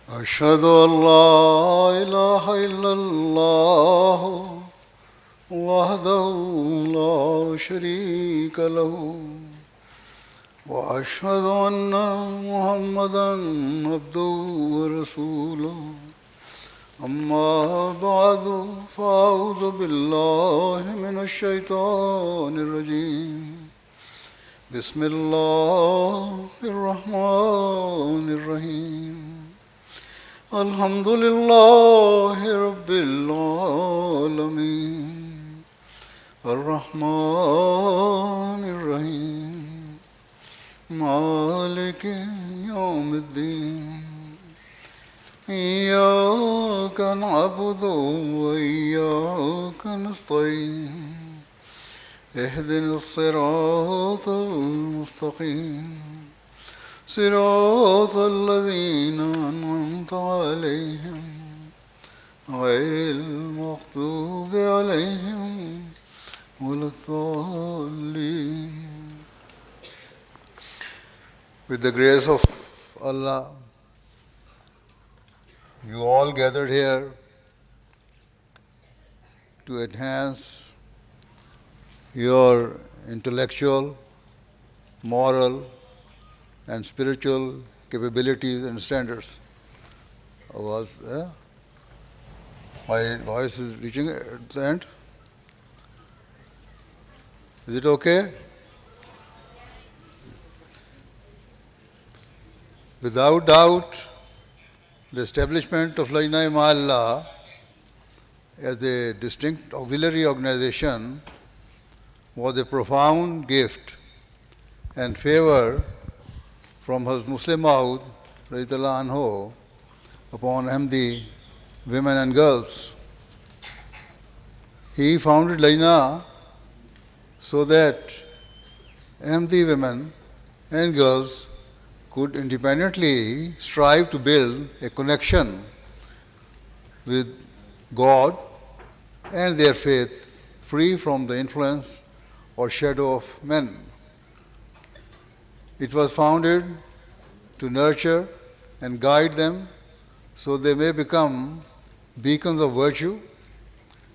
أشهد أن لا إله إلا الله وحده لا شريك له وأشهد أن محمدا عبده ورسوله أما بعد فأعوذ بالله من الشيطان الرجيم بسم الله الرحمن الرحيم الحمد لله رب العالمين الرحمن الرحيم مالك يوم الدين إياك نعبد وإياك نستعين اهدنا الصراط المستقيم صراط الذين أنعمت عليهم غير المغضوب عليهم ولا الضالين. With the grace of Allah, you all gathered here to enhance your intellectual, moral, and spiritual capabilities and standards. My voice is reaching at the end. Is it okay? Without doubt, the establishment of Lajna Imaillah as a distinct auxiliary organization was a profound gift and favor from Hazrat Muslim Maud radhiyallahu anhu upon Ahmadi women and girls. He founded Lajna so that Ahmadi women and girls could independently strive to build a connection with God and their faith, free from the influence or shadow of men. It was founded to nurture and guide them so they may become beacons of virtue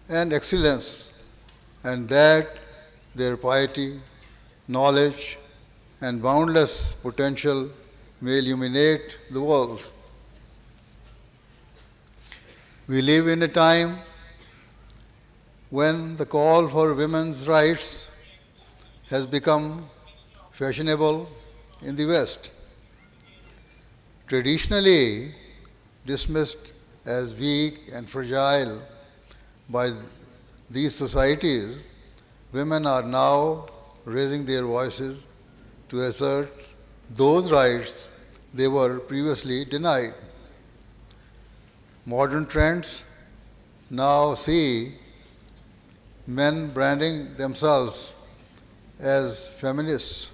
and excellence, and that their piety, knowledge, and boundless potential may illuminate the world. We live in a time when the call for women's rights has become fashionable in the West. Traditionally dismissed as weak and fragile by these societies, women are now raising their voices to assert those rights they were previously denied. Modern trends now see men branding themselves as feminists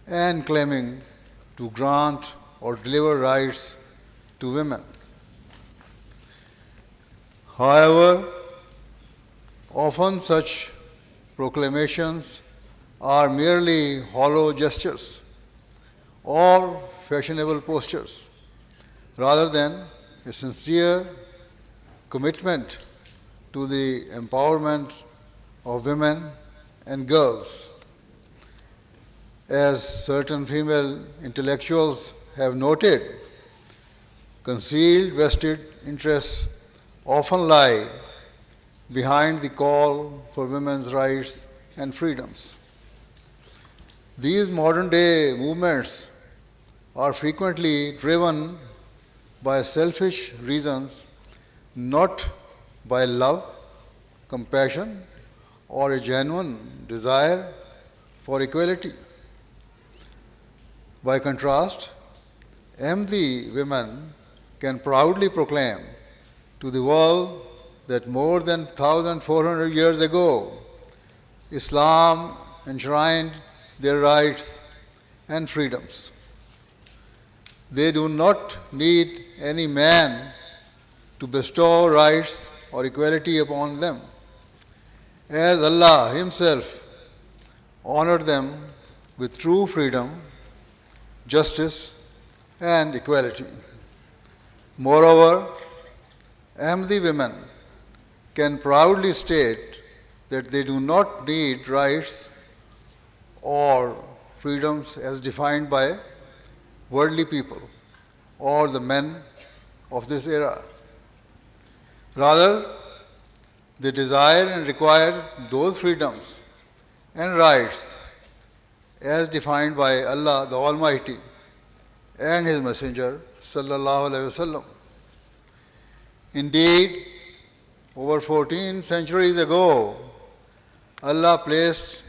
and claiming to grant or deliver rights to women. However, often such proclamations are merely hollow gestures or fashionable postures, rather than a sincere commitment to the empowerment of women and girls. As certain female intellectuals have noted, concealed vested interests often lie behind the call for women's rights and freedoms. These modern-day movements are frequently driven by selfish reasons, not by love, compassion, or a genuine desire for equality. By contrast, Ahmadi women can proudly proclaim to the world that more than 1,400 years ago, Islam enshrined their rights and freedoms. They do not need any man to bestow rights or equality upon them, as Allah Himself honored them with true freedom, justice, and equality. Moreover, Ahmadi women can proudly state that they do not need rights or freedoms as defined by worldly people or the men of this era. Rather, they desire and require those freedoms and rights as defined by Allah the Almighty and His Messenger sallallahu alaihi wasallam. Indeed, over 14 centuries ago, Allah placed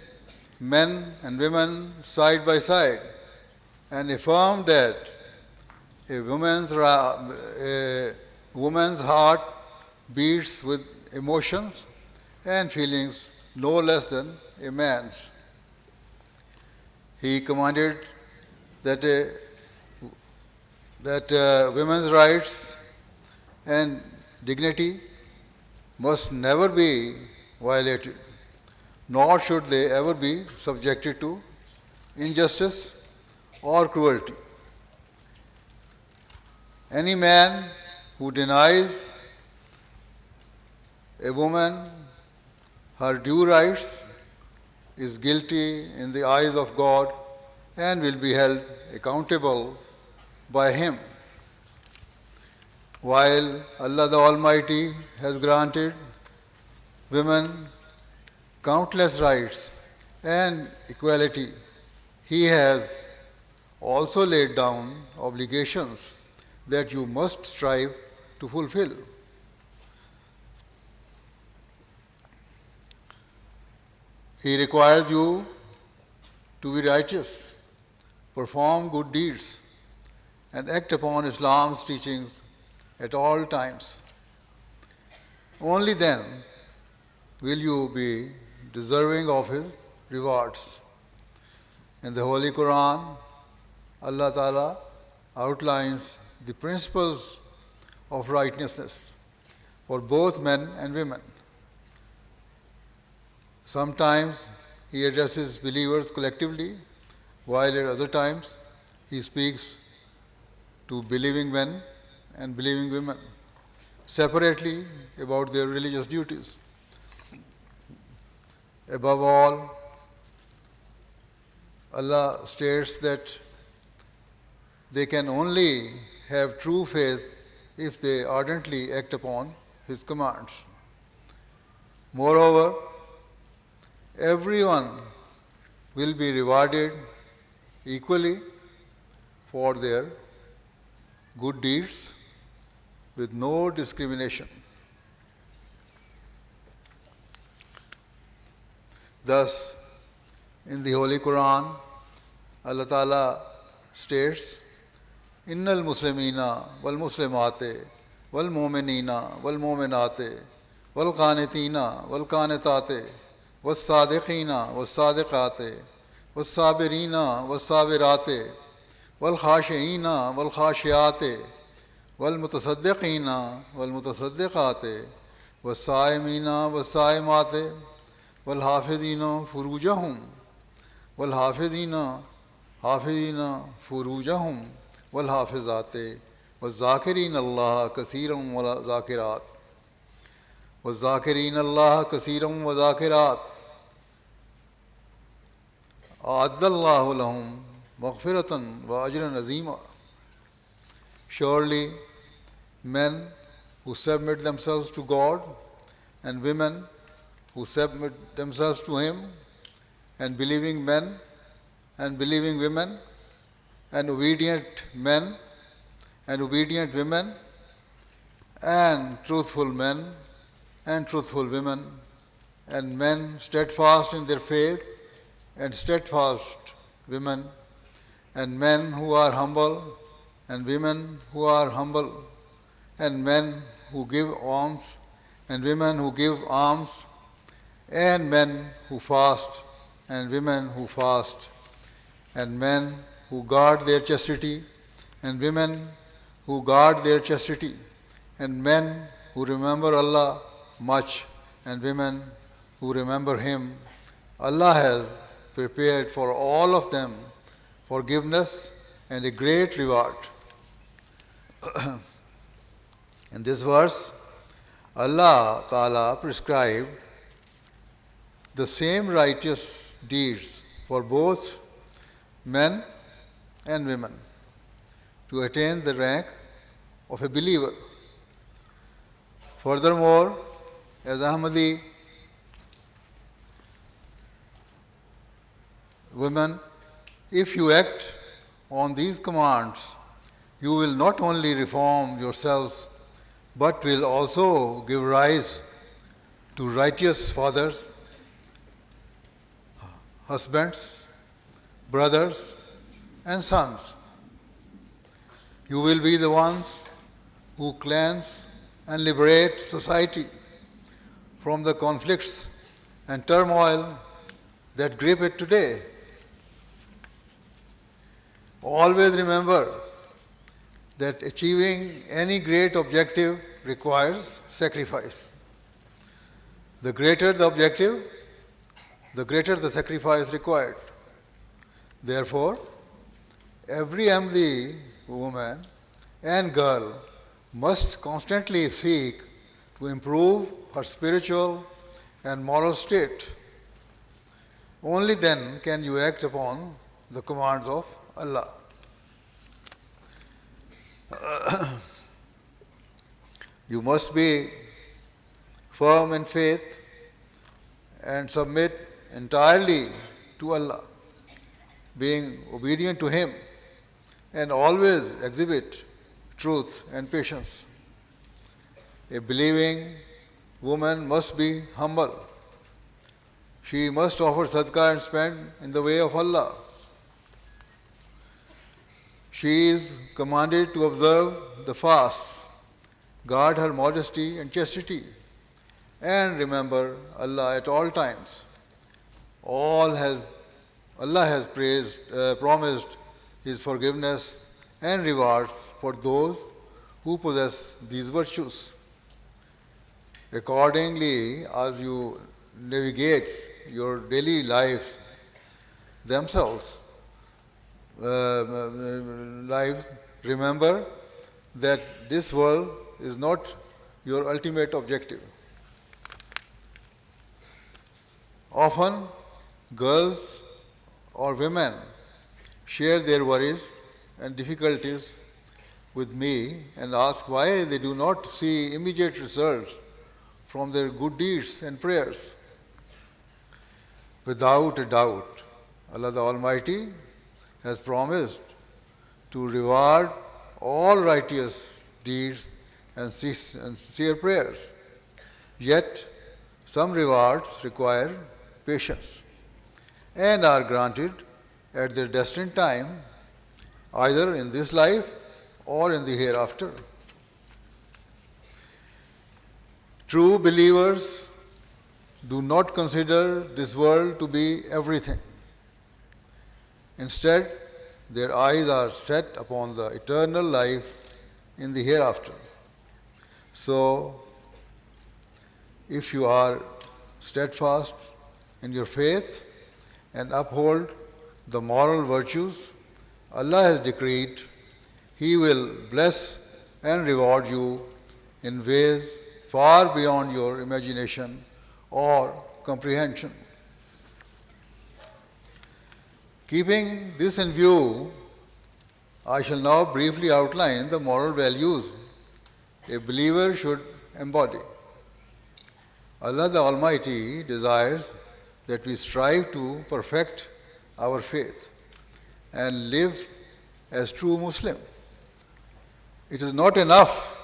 men and women side by side and affirmed that a woman's heart beats with emotions and feelings no less than a man's. He commanded that women's rights and dignity must never be violated, nor should they ever be subjected to injustice or cruelty. Any man who denies a woman her due rights is guilty in the eyes of God and will be held accountable by Him. While Allah the Almighty has granted women countless rights and equality, He has also laid down obligations that you must strive to fulfill. He requires you to be righteous, perform good deeds, and act upon Islam's teachings at all times. Only then will you be deserving of His rewards. In the Holy Quran, Allah Ta'ala outlines the principles of righteousness for both men and women. Sometimes He addresses believers collectively, while at other times He speaks to believing men and believing women separately about their religious duties. Above all, Allah states that they can only have true faith if they ardently act upon His commands. Moreover, everyone will be rewarded equally for their good deeds with no discrimination. Thus, in the Holy Quran, Allah Ta'ala states, Innal Muslimina wal Muslimate wal Mu'minina wal Mu'minate wal Qanitina wal Qanitate was Sadiqina was Sadiqate was Sabirina was Sabirate wal Khashiina wal Khashiate wal Mutasaddiqina wal Mutasaddiqate was Saimina was Saimate wal Hafidina Furujahum wal Hafidina Furujahum wal Hafizate was Zakirin Allah Kasiram wal Zakirat was Zakirin Allah Kasiram wa Zakirat A'addallahu lahum maghfiratan wa ajran azima. Surely, men who submit themselves to God and women who submit themselves to Him, and believing men and believing women, and obedient men and obedient women, and truthful men and truthful women, and men steadfast in their faith and steadfast women, and men who are humble and women who are humble, and men who give alms and women who give alms, and men who fast and women who fast, and men who guard their chastity and women who guard their chastity, and men who remember Allah much and women who remember Him. Allah has prepared for all of them forgiveness and a great reward. In this verse, Allah Ta'ala prescribed the same righteous deeds for both men and women to attain the rank of a believer. Furthermore, as Ahmadi women, if you act on these commands, you will not only reform yourselves, but will also give rise to righteous fathers, husbands, brothers, and sons. You will be the ones who cleanse and liberate society from the conflicts and turmoil that grip it today. Always remember that achieving any great objective requires sacrifice. The greater the objective, the greater the sacrifice required. Therefore, every Ahmadi woman and girl must constantly seek to improve her spiritual and moral state. Only then can you act upon the commands of Allah. You must be firm in faith and submit entirely to Allah, being obedient to Him, and always exhibit truth and patience. A believing woman must be humble. She must offer sadaqah and spend in the way of Allah. She is commanded to observe the fast, guard her modesty and chastity, and remember Allah at all times. Allah has promised His forgiveness and rewards for those who possess these virtues. Accordingly, as you navigate your daily lives remember that this world is not your ultimate objective. Often, girls or women share their worries and difficulties with me and ask why they do not see immediate results from their good deeds and prayers. Without a doubt, Allah the Almighty has promised to reward all righteous deeds and sincere prayers. Yet, some rewards require patience and are granted at their destined time, either in this life or in the hereafter. True believers do not consider this world to be everything. Instead, their eyes are set upon the eternal life in the hereafter. So, if you are steadfast in your faith and uphold the moral virtues Allah has decreed, He will bless and reward you in ways far beyond your imagination or comprehension. Keeping this in view, I shall now briefly outline the moral values a believer should embody. Allah the Almighty desires that we strive to perfect our faith and live as true Muslim. It is not enough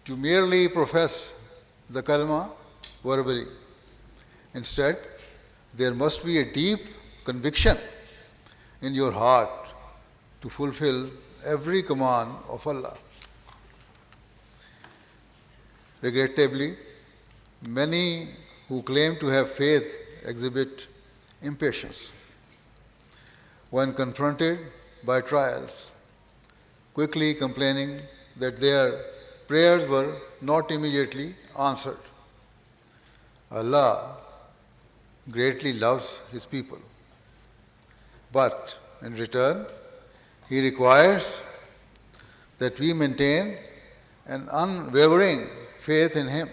to merely profess the kalma verbally. Instead, there must be a deep conviction in your heart to fulfill every command of Allah. Regrettably, many who claim to have faith exhibit impatience when confronted by trials, quickly complaining that their prayers were not immediately answered. Allah greatly loves His people, but in return, He requires that we maintain an unwavering faith in Him,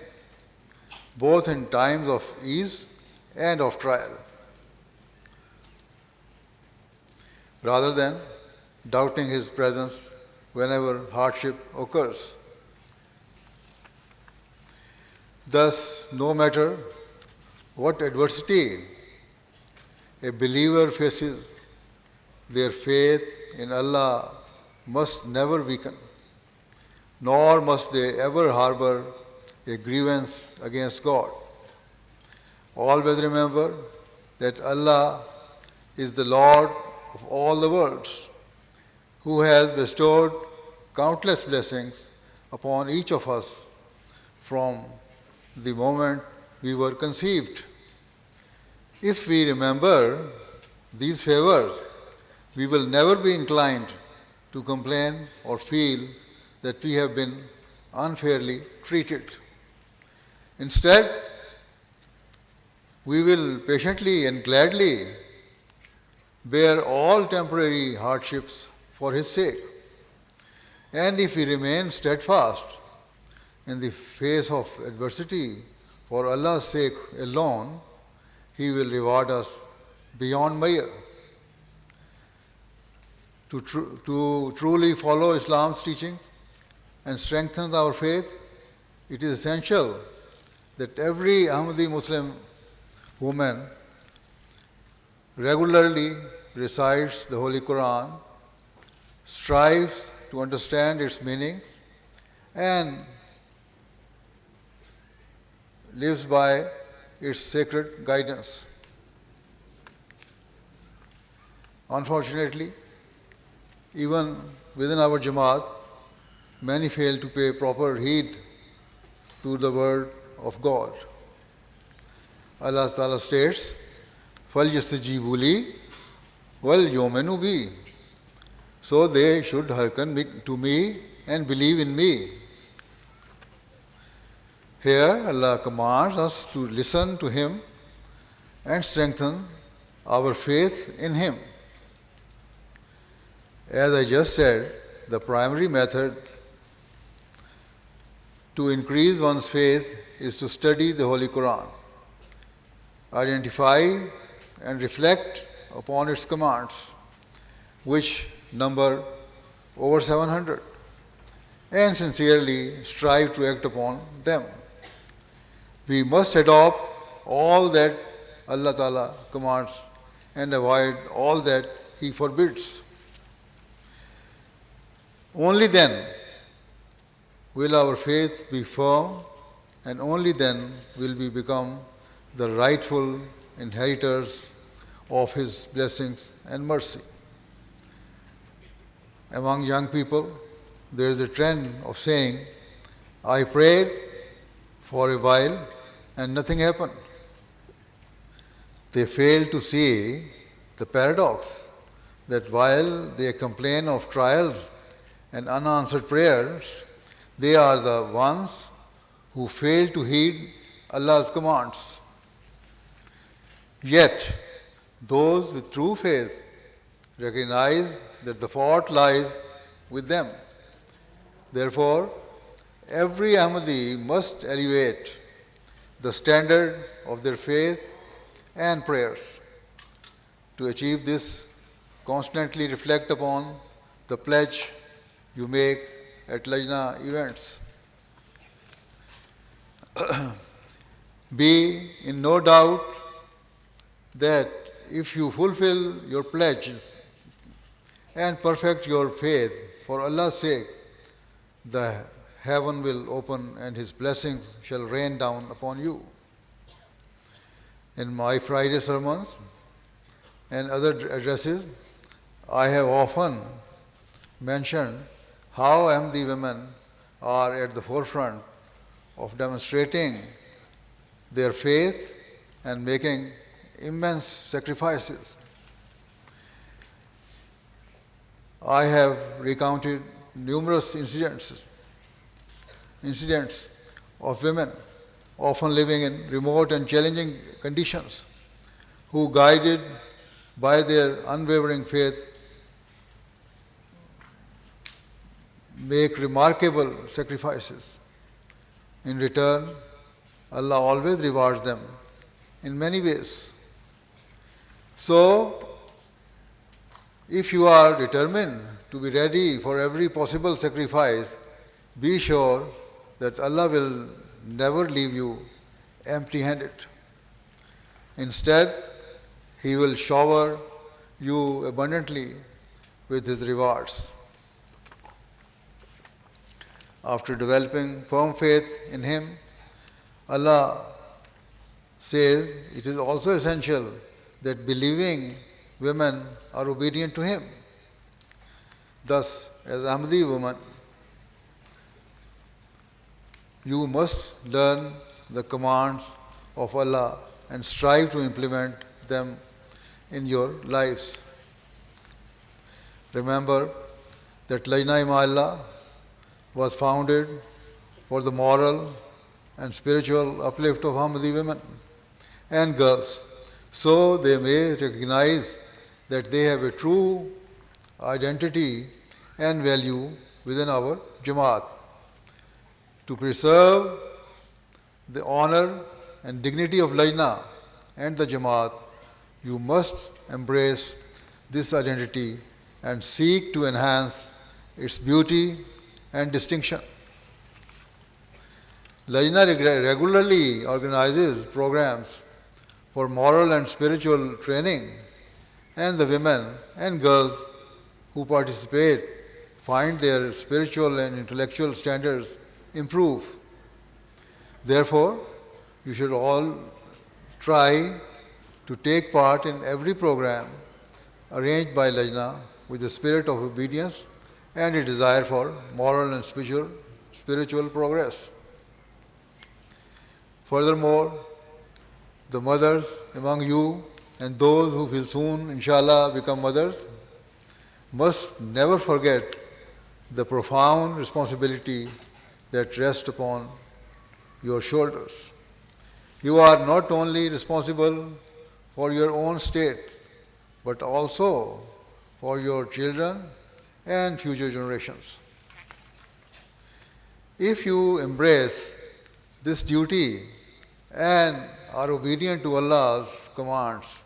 both in times of ease and of trial, rather than doubting His presence whenever hardship occurs. Thus, no matter what adversity a believer faces, their faith in Allah must never weaken, nor must they ever harbor a grievance against God. Always remember that Allah is the Lord of all the worlds, who has bestowed countless blessings upon each of us from the moment we were conceived. If we remember these favors, we will never be inclined to complain or feel that we have been unfairly treated. Instead, we will patiently and gladly bear all temporary hardships for His sake. And if we remain steadfast in the face of adversity for Allah's sake alone, He will reward us beyond measure. To truly follow Islam's teaching and strengthen our faith, it is essential that every Ahmadi Muslim woman regularly recites the Holy Quran, strives to understand its meaning, and lives by its sacred guidance. Unfortunately, even within our Jamaat, many fail to pay proper heed to the word of God. Allah Ta'ala states, فَلْيَسْتَجِيبُوا لِي وَلْيُؤْمِنُوا بِي. So they should hearken to me and believe in me. Here, Allah commands us to listen to Him and strengthen our faith in Him. As I just said, the primary method to increase one's faith is to study the Holy Quran, identify and reflect upon its commands, which number over 700, and sincerely strive to act upon them. We must adopt all that Allah Ta'ala commands and avoid all that He forbids. Only then will our faith be firm, and only then will we become the rightful inheritors of His blessings and mercy. Among young people, there is a trend of saying, I prayed for a while and nothing happened. They fail to see the paradox that while they complain of trials and unanswered prayers, they are the ones who fail to heed Allah's commands. Yet, those with true faith recognize that the fault lies with them. Therefore, every Ahmadi must elevate the standard of their faith and prayers. To achieve this, constantly reflect upon the pledge you make at Lajna events. Be in no doubt that if you fulfill your pledges and perfect your faith for Allah's sake, the heaven will open and His blessings shall rain down upon you. In my Friday sermons and other addresses, I have often mentioned how Ahmadi women are at the forefront of demonstrating their faith and making immense sacrifices. I have recounted numerous incidents of women often living in remote and challenging conditions who, guided by their unwavering faith, make remarkable sacrifices. In return, Allah always rewards them in many ways. So, if you are determined to be ready for every possible sacrifice, be sure that Allah will never leave you empty-handed. Instead, He will shower you abundantly with His rewards. After developing firm faith in Him, Allah says it is also essential that believing women are obedient to Him. Thus, as Ahmadi woman, you must learn the commands of Allah and strive to implement them in your lives. Remember that Lajna Imaillah was founded for the moral and spiritual uplift of Ahmadi women and girls, so they may recognize that they have a true identity and value within our Jamaat. To preserve the honor and dignity of Lajna and the Jamaat, you must embrace this identity and seek to enhance its beauty and distinction. Lajna regularly organizes programs for moral and spiritual training, and the women and girls who participate find their spiritual and intellectual standards improve. Therefore, you should all try to take part in every program arranged by Lajna with the spirit of obedience and a desire for moral and spiritual progress. Furthermore, the mothers among you and those who will soon, inshallah, become mothers must never forget the profound responsibility that rests upon your shoulders. You are not only responsible for your own state, but also for your children and future generations. If you embrace this duty and are obedient to Allah's commands,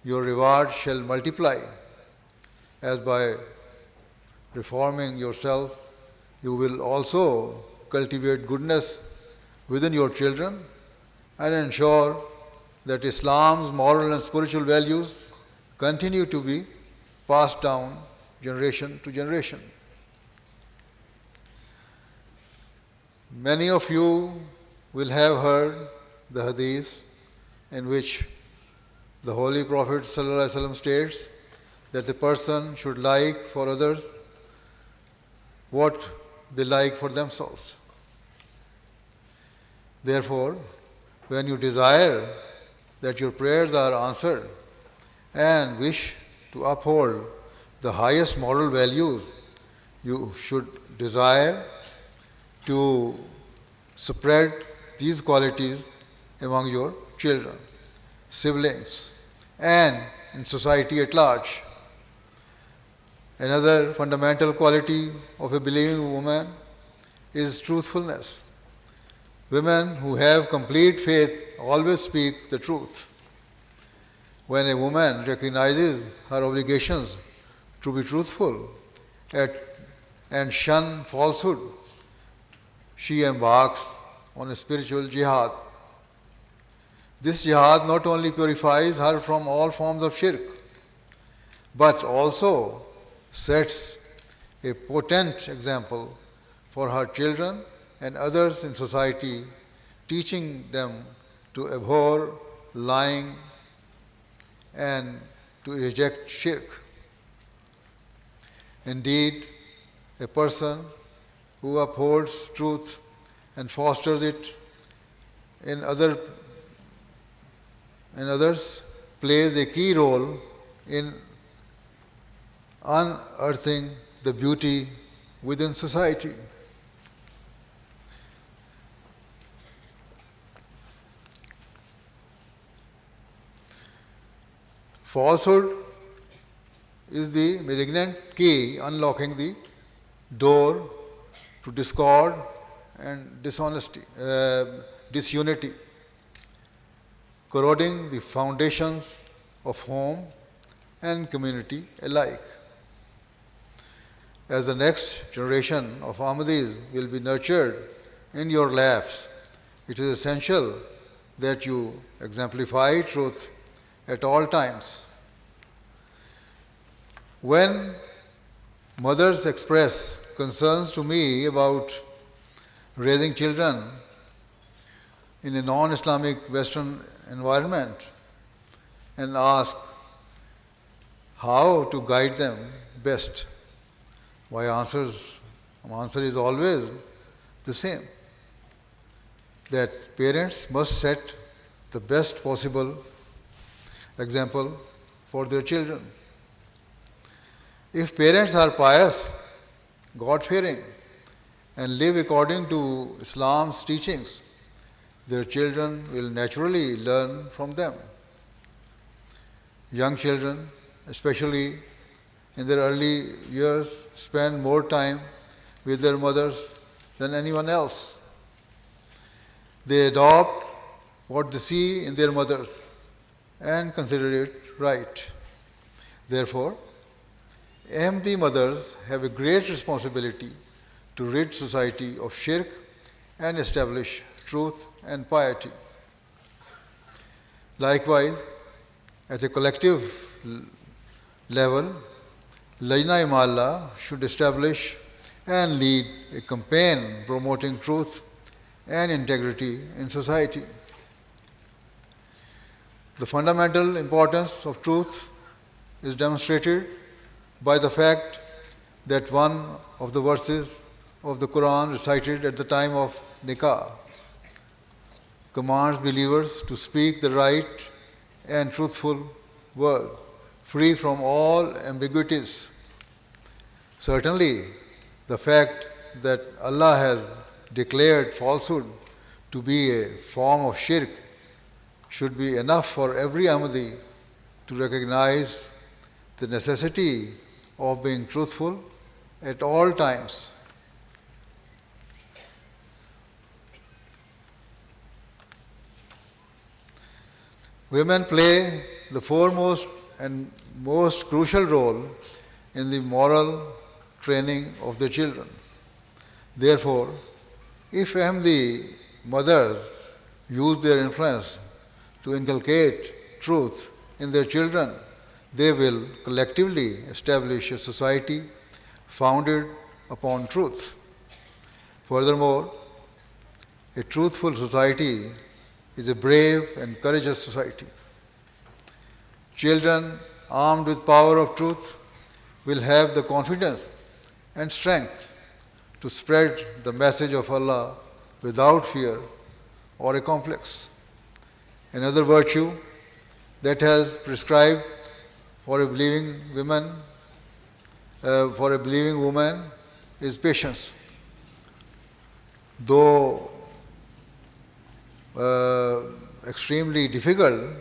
your reward shall multiply, as by reforming yourself, you will also cultivate goodness within your children and ensure that Islam's moral and spiritual values continue to be passed down generation to generation. Many of you will have heard the hadith in which the Holy Prophet ﷺ states that the person should like for others what they like for themselves. Therefore, when you desire that your prayers are answered and wish to uphold the highest moral values, you should desire to spread these qualities among your children, siblings, and in society at large. Another fundamental quality of a believing woman is truthfulness. Women who have complete faith always speak the truth. When a woman recognizes her obligations to be truthful and shun falsehood, she embarks on a spiritual jihad. This jihad not only purifies her from all forms of shirk, but also sets a potent example for her children and others in society, teaching them to abhor lying and to reject shirk. Indeed, a person who upholds truth and fosters it in others plays a key role in unearthing the beauty within society. Falsehood is the malignant key unlocking the door to discord and disunity, corroding the foundations of home and community alike. As the next generation of Ahmadis will be nurtured in your laps, it is essential that you exemplify truth at all times. When mothers express concerns to me about raising children in a non-Islamic Western environment and ask how to guide them best, my answer is always the same, that parents must set the best possible example for their children. If parents are pious, God-fearing, and live according to Islam's teachings, their children will naturally learn from them. Young children, especially in their early years, spend more time with their mothers than anyone else. They adopt what they see in their mothers and consider it right. Therefore, Ahmadi mothers have a great responsibility to rid society of shirk and establish truth and piety. Likewise, at a collective level, Lajna Imaillah should establish and lead a campaign promoting truth and integrity in society. The fundamental importance of truth is demonstrated by the fact that one of the verses of the Quran recited at the time of nikah commands believers to speak the right and truthful word, free from all ambiguities. Certainly, the fact that Allah has declared falsehood to be a form of shirk should be enough for every Ahmadi to recognize the necessity of being truthful at all times. Women play the foremost and most crucial role in the moral training of their children. Therefore, if Ahmadi mothers use their influence to inculcate truth in their children, they will collectively establish a society founded upon truth. Furthermore, a truthful society is a brave and courageous society. Children armed with power of truth will have the confidence and strength to spread the message of Allah without fear or a complex. Another virtue that has prescribed for a believing woman is patience. Though extremely difficult,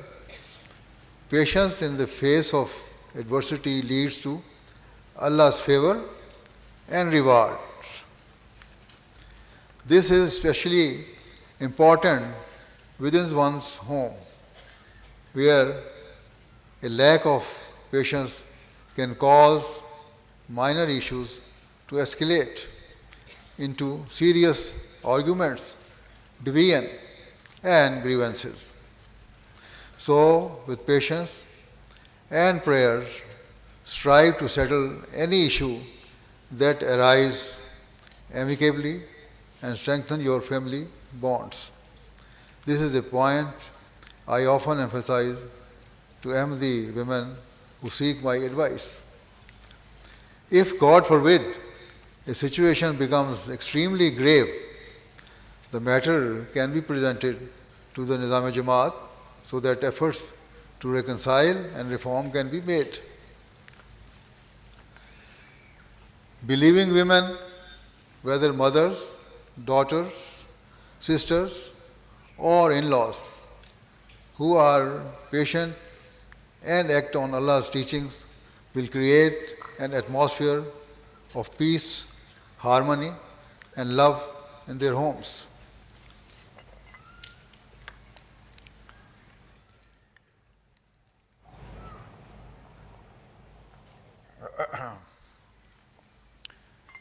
patience in the face of adversity leads to Allah's favor and rewards. This is especially important within one's home, where a lack of patience can cause minor issues to escalate into serious arguments, division, and grievances. So, with patience and prayers, strive to settle any issue that arises amicably and strengthen your family bonds. This is a point I often emphasize to Ahmadi women who seek my advice. If, God forbid, a situation becomes extremely grave, the matter can be presented to the Nizam-e-Jamaat so that efforts to reconcile and reform can be made. Believing women, whether mothers, daughters, sisters, or in-laws, who are patient and act on Allah's teachings, will create an atmosphere of peace harmony, and love in their homes.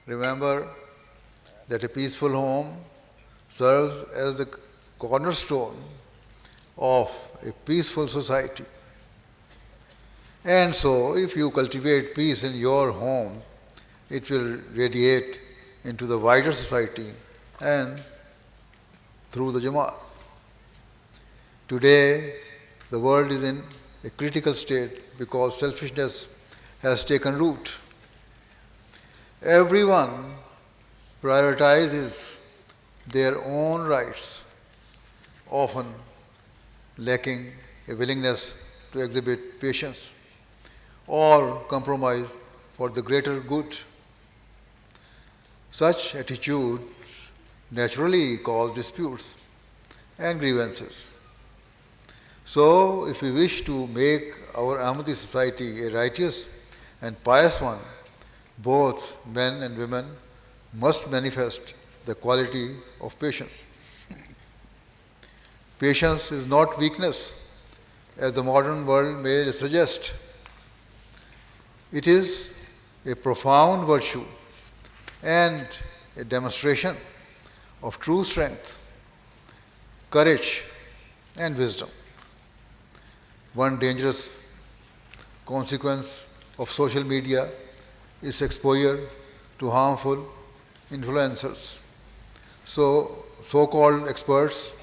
Remember that a peaceful home serves as the cornerstone of a peaceful society. And so, if you cultivate peace in your home, it will radiate into the wider society and through the Jamaat. Today, the world is in a critical state because selfishness has taken root. Everyone prioritizes their own rights, often lacking a willingness to exhibit patience or compromise for the greater good. Such attitudes naturally cause disputes and grievances. So, if we wish to make our Ahmadi society a righteous and pious one, both men and women must manifest the quality of patience. Patience is not weakness, as the modern world may suggest. It is a profound virtue and a demonstration of true strength, courage, and wisdom. One dangerous consequence of social media is exposure to harmful influencers. So-called experts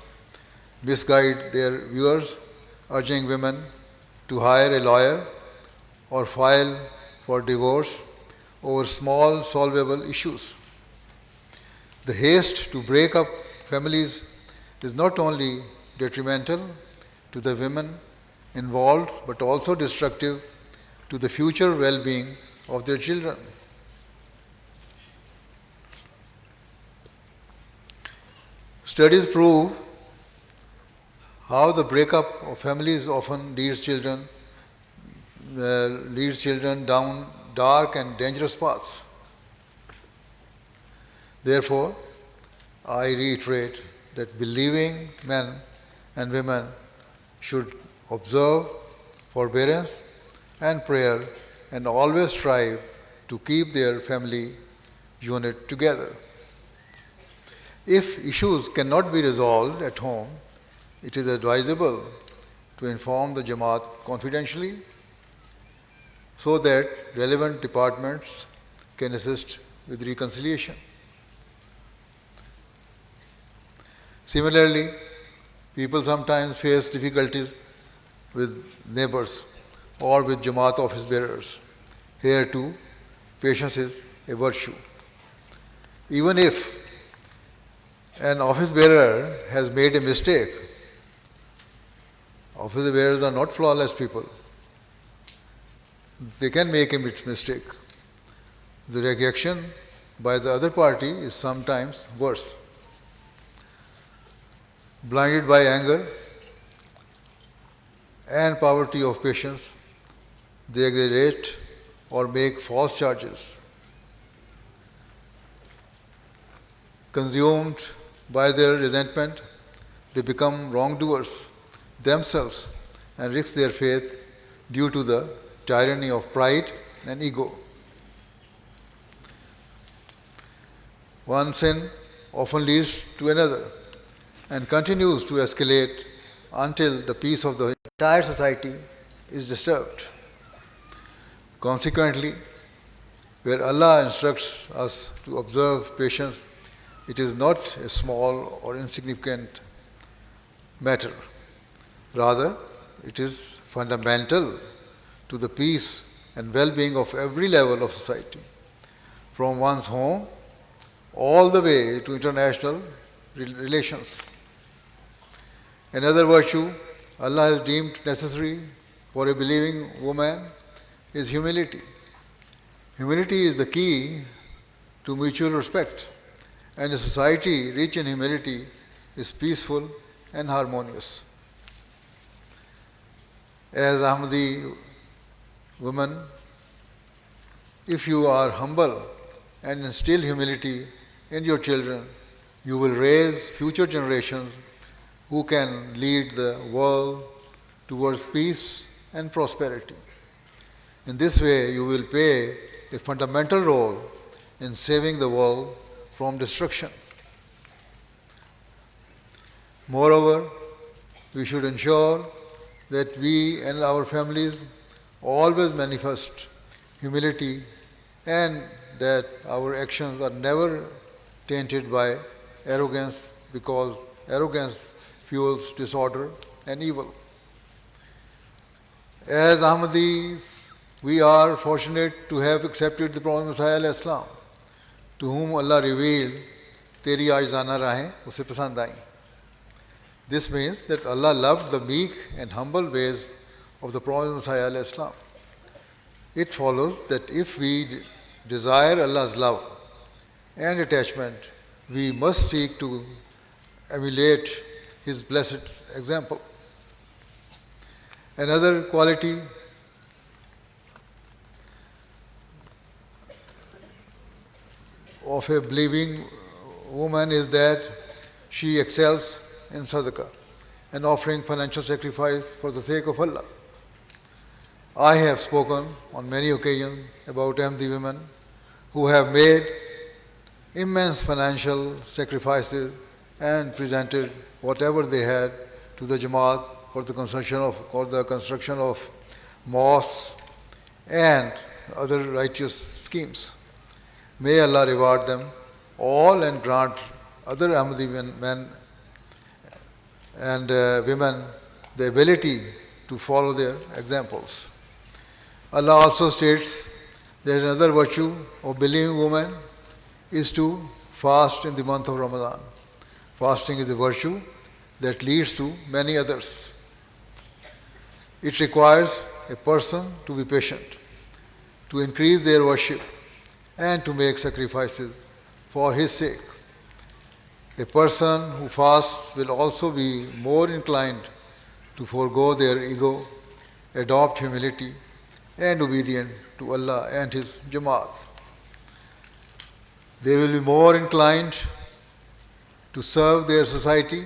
misguide their viewers, urging women to hire a lawyer or file for divorce over small solvable issues. The haste to break up families is not only detrimental to the women involved but also destructive to the future well-being of their children. Studies prove how the breakup of families often leads children down dark and dangerous paths. Therefore, I reiterate that believing men and women should observe forbearance and prayer and always strive to keep their family unit together. If issues cannot be resolved at home, it is advisable to inform the Jamaat confidentially so that relevant departments can assist with reconciliation. Similarly, people sometimes face difficulties with neighbors or with Jamaat office bearers. Here too, patience is a virtue. Even if an office bearer has made a mistake, office bearers are not flawless people. They can make a mistake. The reaction by the other party is sometimes worse. Blinded by anger and poverty of patience, they exaggerate or make false charges. Consumed by their resentment, they become wrongdoers themselves and risk their faith due to the tyranny of pride and ego. One sin often leads to another and continues to escalate until the peace of the entire society is disturbed. Consequently, where Allah instructs us to observe patience, it is not a small or insignificant matter. Rather, it is fundamental to the peace and well-being of every level of society, from one's home all the way to international relations. Another virtue Allah has deemed necessary for a believing woman is humility. Humility is the key to mutual respect, and a society rich in humility is peaceful and harmonious. As Ahmadi women, if you are humble and instill humility in your children, you will raise future generations who can lead the world towards peace and prosperity. In this way, you will play a fundamental role in saving the world from destruction. Moreover, we should ensure that we and our families always manifest humility and that our actions are never tainted by arrogance, because arrogance fuels disorder and evil. As Ahmadis, we are fortunate to have accepted the Prophet Messiah Islam, to whom Allah revealed, Teri aajzana rahein usse pasand aayin. This means that Allah loved the meek and humble ways of the Prophet Messiah Islam. It follows that if we desire Allah's love and attachment, we must seek to emulate His blessed example. Another quality of a believing woman is that she excels in sadaqah and offering financial sacrifice for the sake of Allah. I have spoken on many occasions about Ahmadi women who have made immense financial sacrifices and presented whatever they had to the Jamaat for the construction of mosques and other righteous schemes. May Allah reward them all and grant other Ahmadi men and women the ability to follow their examples. Allah also states that another virtue of believing woman is to fast in the month of Ramadan. Fasting is a virtue that leads to many others. It requires a person to be patient, to increase their worship, and to make sacrifices for His sake. A person who fasts will also be more inclined to forego their ego, adopt humility, and obedient to Allah and His Jamaat. They will be more inclined to serve their society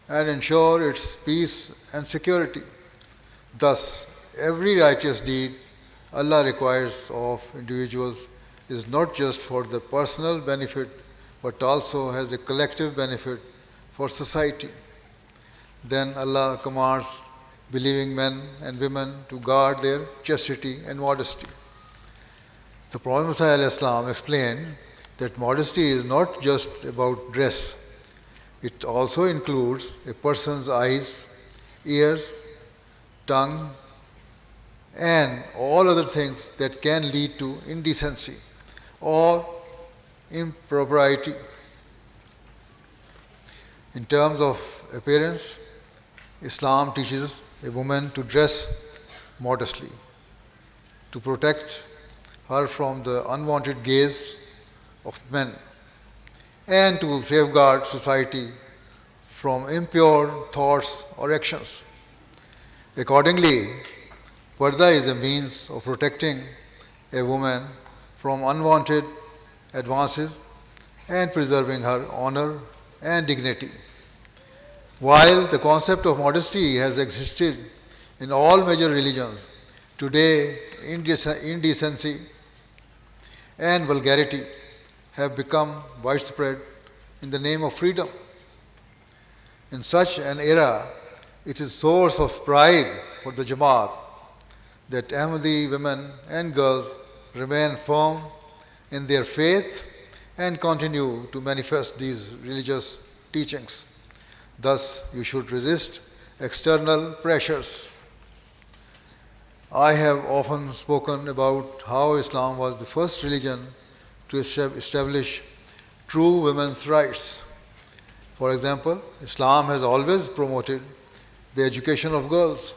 and ensure its peace and security. Thus, every righteous deed Allah requires of individuals is not just for the personal benefit, but also has a collective benefit for society. Then Allah commands believing men and women to guard their chastity and modesty. The Prophet Messiah Islam explained that modesty is not just about dress. It also includes a person's eyes, ears, tongue, and all other things that can lead to indecency or impropriety. In terms of appearance, Islam teaches a woman to dress modestly, to protect her from the unwanted gaze of men, and to safeguard society from impure thoughts or actions. Accordingly, Parda is a means of protecting a woman from unwanted advances and preserving her honor and dignity. While the concept of modesty has existed in all major religions, today indecency and vulgarity have become widespread in the name of freedom. In such an era, it is a source of pride for the Jamaat that Ahmadi women and girls remain firm in their faith and continue to manifest these religious teachings. Thus, you should resist external pressures. I have often spoken about how Islam was the first religion to establish true women's rights. For example, Islam has always promoted the education of girls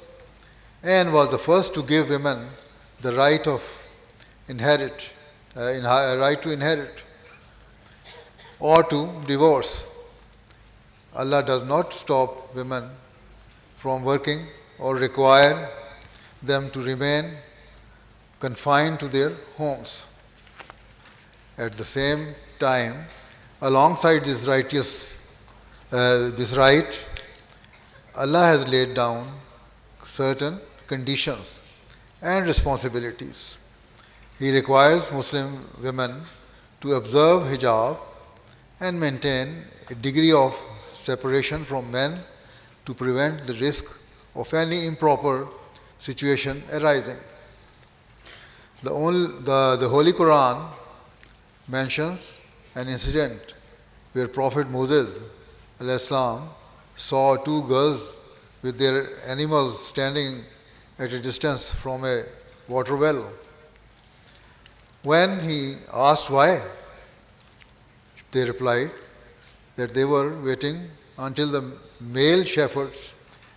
and was the first to give women the right to inherit or to divorce. Allah does not stop women from working or require them to remain confined to their homes. At the same time, alongside this right, Allah has laid down certain conditions and responsibilities. He requires Muslim women to observe hijab and maintain a degree of separation from men to prevent the risk of any improper situation arising. The Holy Quran mentions an incident where Prophet Moses ﷺ saw two girls with their animals standing at a distance from a water well. When he asked why, they replied that they were waiting until the male shepherds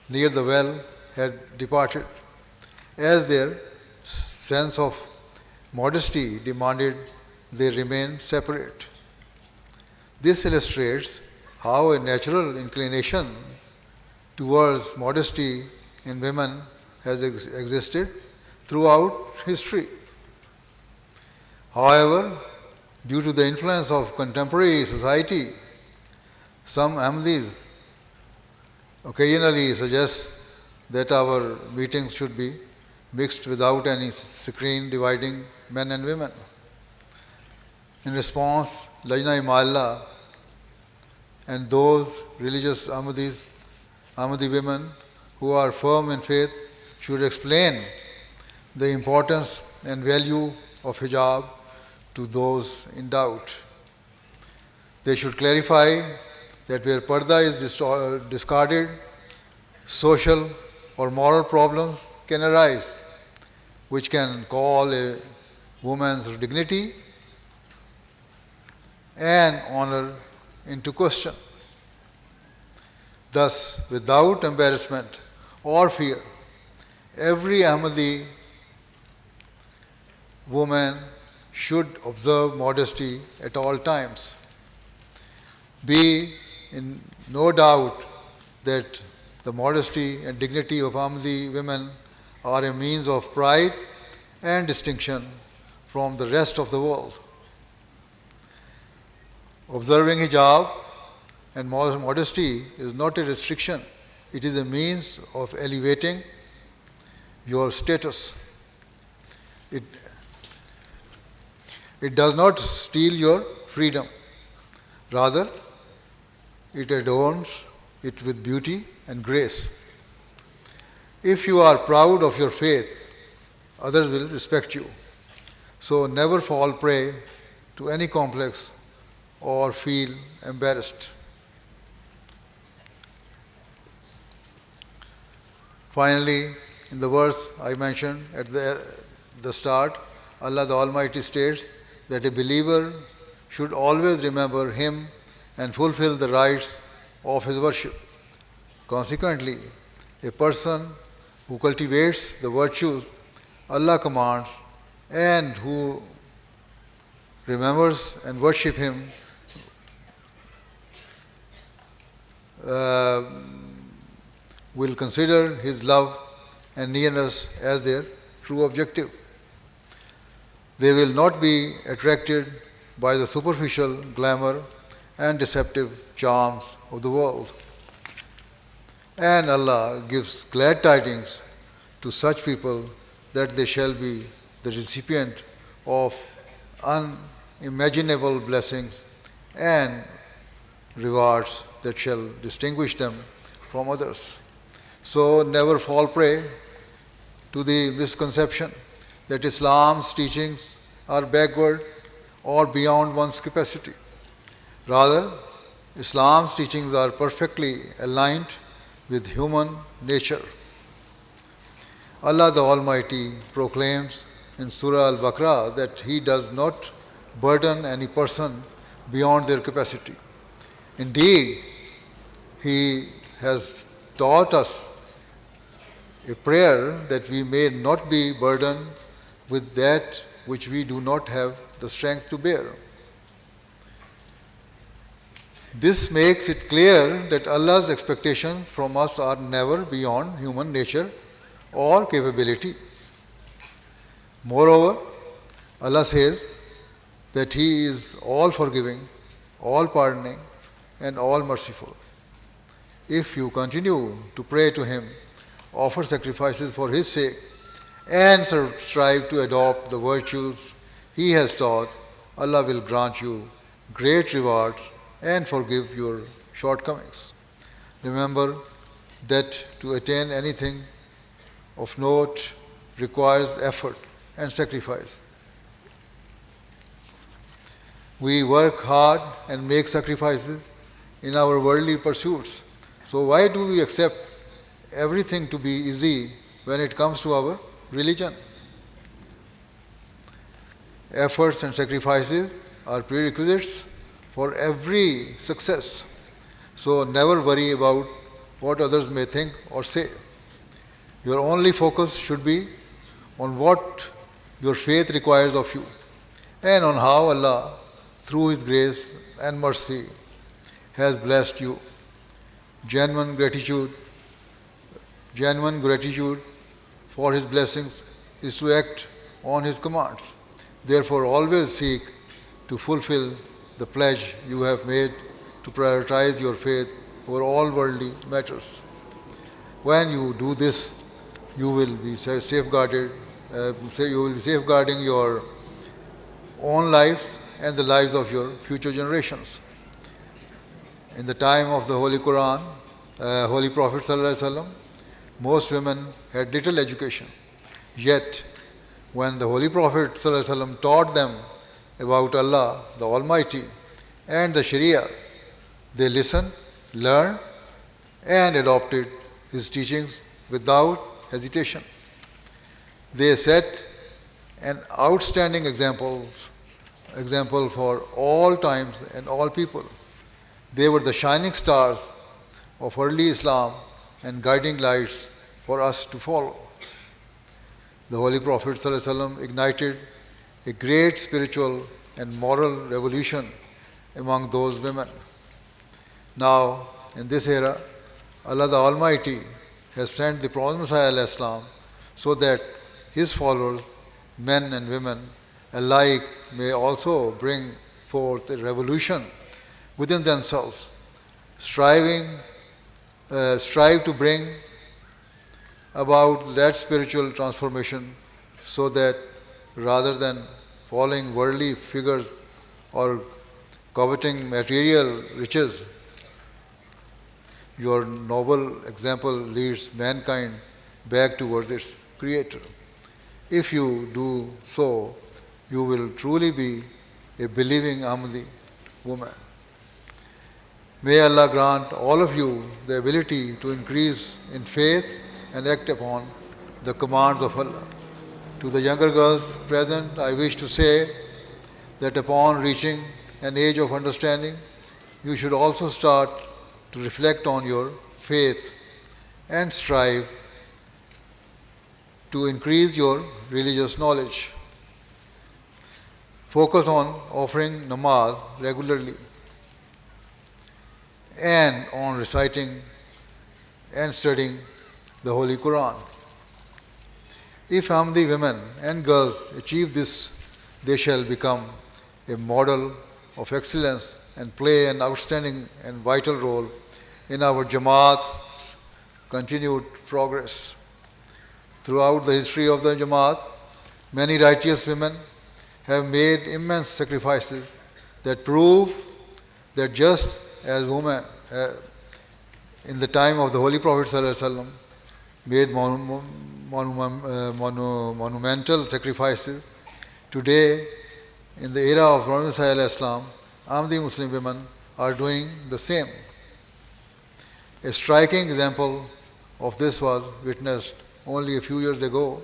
near the well had departed, as their sense of modesty demanded they remain separate. This illustrates how a natural inclination towards modesty in women has existed throughout history. However, due to the influence of contemporary society, some Ahmadis occasionally suggest that our meetings should be mixed without any screen dividing men and women. In response, Lajna Imaillah and those religious Ahmadi women who are firm in faith should explain the importance and value of hijab to those in doubt. They should clarify that where parda is discarded, social or moral problems can arise, which can call a woman's dignity and honor into question. Thus, without embarrassment or fear, every Ahmadi woman should observe modesty at all times. Be in no doubt that the modesty and dignity of Ahmadi women are a means of pride and distinction from the rest of the world. Observing hijab and modesty is not a restriction. It is a means of elevating your status. It does not steal your freedom. Rather, it adorns it with beauty and grace. If you are proud of your faith, others will respect you. So never fall prey to any complex or feel embarrassed. Finally, in the verse I mentioned at the start, Allah the Almighty states that a believer should always remember Him and fulfill the rites of his worship. Consequently, a person who cultivates the virtues Allah commands and who remembers and worship Him will consider His love and nearness as their true objective. They will not be attracted by the superficial glamour and deceptive charms of the world. And Allah gives glad tidings to such people that they shall be the recipient of unimaginable blessings and rewards that shall distinguish them from others. So never fall prey to the misconception that Islam's teachings are backward or beyond one's capacity. Rather, Islam's teachings are perfectly aligned with human nature. Allah the Almighty proclaims in Surah Al-Baqarah that He does not burden any person beyond their capacity. Indeed, He has taught us a prayer that we may not be burdened with that which we do not have the strength to bear. This makes it clear that Allah's expectations from us are never beyond human nature or capability. Moreover, Allah says that He is all forgiving, all pardoning, and all merciful. If you continue to pray to Him, offer sacrifices for His sake, and strive to adopt the virtues He has taught, Allah will grant you great rewards and forgive your shortcomings. Remember that to attain anything of note requires effort and sacrifice. We work hard and make sacrifices in our worldly pursuits. So why do we accept everything to be easy when it comes to our religion? Efforts and sacrifices are prerequisites for every success. So never worry about what others may think or say. Your only focus should be on what your faith requires of you and on how Allah, through His grace and mercy, has blessed you. Genuine gratitude for His blessings is to act on His commands. Therefore, always seek to fulfill the pledge you have made to prioritize your faith over all worldly matters. When you do this, you will be safeguarding your own lives and the lives of your future generations. In the time of the Holy Quran, Holy Prophet ﷺ, most women had little education. Yet, when the Holy Prophet ﷺ taught them about Allah, the Almighty, and the Sharia, they listened, learned, and adopted His teachings without hesitation. They set an outstanding example for all times and all people. They were the shining stars of early Islam and guiding lights for us to follow. The Holy Prophet ﷺ ignited a great spiritual and moral revolution among those women. Now, in this era, Allah the Almighty has sent the promised Messiah ﷺ so that His followers, men and women alike, may also bring forth a revolution within themselves, strive to bring about that spiritual transformation so that rather than following worldly figures or coveting material riches, your noble example leads mankind back towards its Creator. If you do so, you will truly be a believing Ahmadi woman. May Allah grant all of you the ability to increase in faith and act upon the commands of Allah. To the younger girls present, I wish to say that upon reaching an age of understanding, you should also start to reflect on your faith and strive to increase your religious knowledge. Focus on offering namaz regularly and on reciting and studying the Holy Quran. If Ahmadi women and girls achieve this, they shall become a model of excellence and play an outstanding and vital role in our Jamaat's continued progress. Throughout the history of the Jamaat, many righteous women have made immense sacrifices that prove that just as women in the time of the Holy Prophet ﷺ made monumental sacrifices, today in the era of Prophet ﷺ, Ahmadi Muslim women are doing the same. A striking example of this was witnessed only a few years ago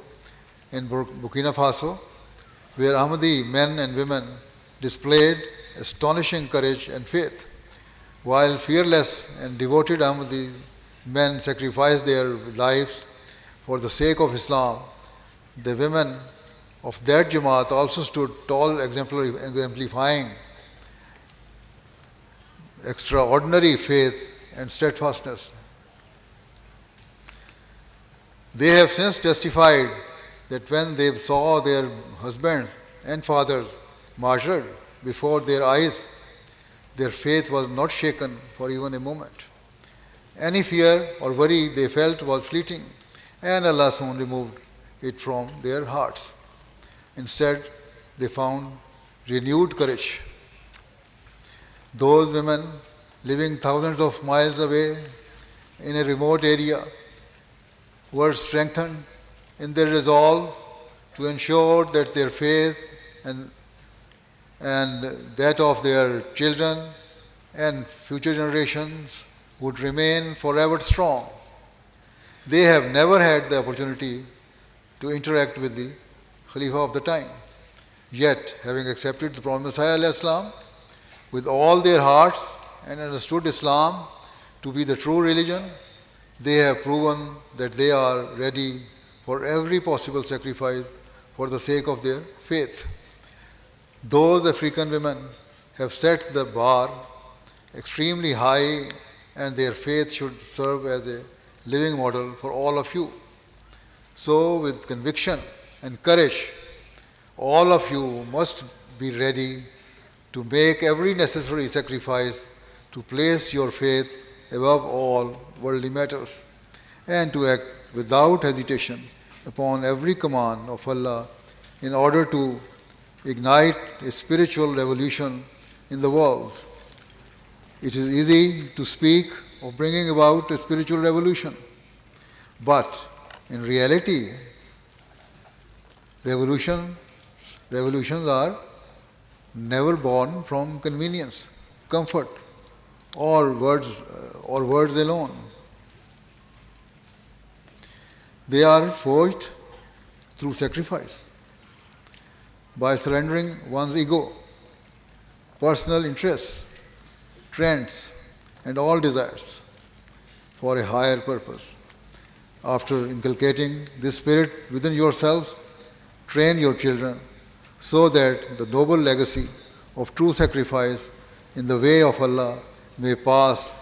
in Burkina Faso, where Ahmadi men and women displayed astonishing courage and faith. While fearless and devoted Ahmadi men sacrificed their lives for the sake of Islam, the women of that Jamaat also stood tall, exemplifying extraordinary faith and steadfastness. They have since testified that when they saw their husbands and fathers martyred before their eyes, their faith was not shaken for even a moment. Any fear or worry they felt was fleeting, and Allah soon removed it from their hearts. Instead, they found renewed courage. Those women living thousands of miles away in a remote area were strengthened in their resolve to ensure that their faith and that of their children and future generations would remain forever strong. They have never had the opportunity to interact with the Khalifa of the time. Yet, having accepted the Prophet Messiah Islam with all their hearts and understood Islam to be the true religion, they have proven that they are ready for every possible sacrifice for the sake of their faith. Those African women have set the bar extremely high, and their faith should serve as a living model for all of you. So, with conviction and courage, all of you must be ready to make every necessary sacrifice to place your faith above all worldly matters and to act without hesitation upon every command of Allah in order to ignite a spiritual revolution in the world. It is easy to speak of bringing about a spiritual revolution, but in reality, revolutions are never born from convenience, comfort, or words alone. They are forged through sacrifice, by surrendering one's ego, personal interests, trends, and all desires for a higher purpose. After inculcating this spirit within yourselves, train your children so that the noble legacy of true sacrifice in the way of Allah may pass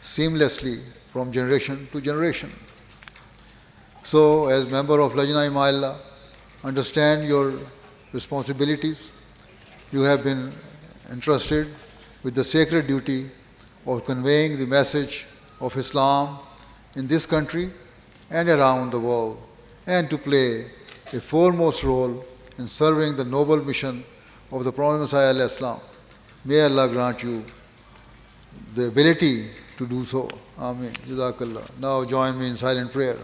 seamlessly from generation to generation. So, as member of Lajna Imaillah, understand your responsibilities. You have been entrusted with the sacred duty of conveying the message of Islam in this country and around the world, and to play a foremost role in serving the noble mission of the Prophet Messiah Islam. May Allah grant you the ability to do so. Ameen. Jazakallah. Now join me in silent prayer.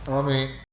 Ameen.